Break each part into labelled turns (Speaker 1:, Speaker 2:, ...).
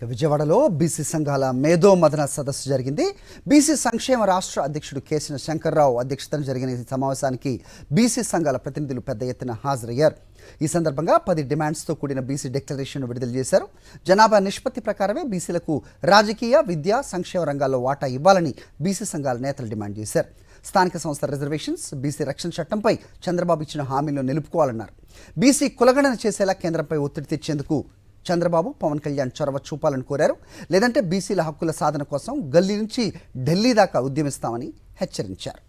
Speaker 1: విజయవాడలో బీసీ సంఘాల మేధో మదన సదస్సు జరిగింది. బీసీ సంక్షేమ రాష్ట్ర అధ్యక్షుడు కేసిన శంకర్రావు అధ్యక్షతన జరిగిన ఈ సమావేశానికి బీసీ సంఘాల ప్రతినిధులు పెద్ద ఎత్తున హాజరయ్యారు. ఈ సందర్భంగా 10 డిమాండ్స్తో కూడిన బీసీ డిక్లరేషన్ విడుదల చేశారు. జనాభా నిష్పత్తి ప్రకారమే బీసీలకు రాజకీయ, విద్యా, సంక్షేమ రంగాల్లో వాటా ఇవ్వాలని బీసీ సంఘాల నేతలు డిమాండ్ చేశారు. స్థానిక సంస్థల రిజర్వేషన్స్, బీసీ రక్షణ చట్టంపై చంద్రబాబు ఇచ్చిన హామీలను నిలుపుకోవాలన్నారు. బీసీ కులగణన చేసేలా కేంద్రంపై ఒత్తిడి తెచ్చేందుకు చంద్రబాబు, పవన్ కళ్యాణ్ చొరవ చూపాలని కోరారు. లేదంటే బీసీల హక్కుల సాధన కోసం గల్లీ నుంచి ఢిల్లీ దాకా ఉద్యమిస్తామని హెచ్చరించారు.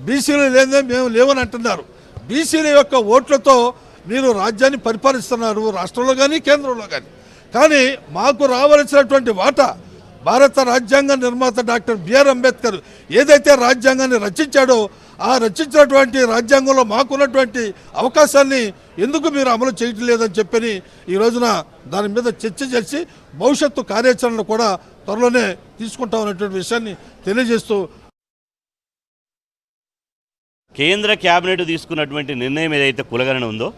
Speaker 2: బీసీలు లేదే మేము లేవని అంటున్నారు. బీసీల యొక్క ఓట్లతో మీరు రాజ్యాన్ని పరిపాలిస్తున్నారు, రాష్ట్రంలో కానీ కేంద్రంలో కానీ. కానీ మాకు రావాల్సినటువంటి వాటా భారత రాజ్యాంగ నిర్మాత డాక్టర్ బిఆర్ అంబేద్కర్ ఏదైతే రాజ్యాంగాన్ని రచించాడో ఆ రచించినటువంటి రాజ్యాంగంలో మాకున్నటువంటి అవకాశాన్ని ఎందుకు మీరు అమలు చేయటం లేదని చెప్పని ఈ రోజున దాని మీద చర్చ చేసి భవిష్యత్తు కార్యాచరణ కూడా త్వరలోనే తీసుకుంటామనేటువంటి విషయాన్ని తెలియజేస్తూ
Speaker 3: కేంద్ర క్యాబినెట్ తీసుకున్నటువంటి నిర్ణయం ఏదైతే కులగణన ఉందో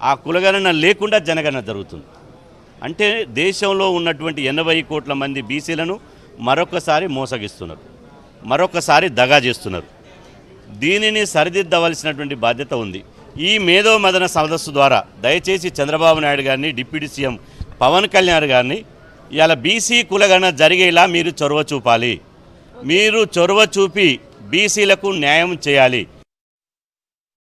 Speaker 3: ఆ కులగణన లేకుండా జనగణన జరుగుతుంది. అంటే దేశంలో ఉన్నటువంటి 80 కోట్ల మంది బీసీలను మరొకసారి మోసగిస్తున్నారు, మరొకసారి దగా చేస్తున్నారు. దీనిని సరిదిద్దవలసినటువంటి బాధ్యత ఉంది. ఈ మేధో మదన సదస్సు ద్వారా దయచేసి చంద్రబాబు నాయుడు గారిని, డిప్యూటీ సీఎం పవన్ కళ్యాణ్ గారిని ఇవాళ బీసీ కులగణన జరిగేలా మీరు చొరవ చూపాలి. మీరు చొరవ చూపి బీసీలకు న్యాయం చేయాలి.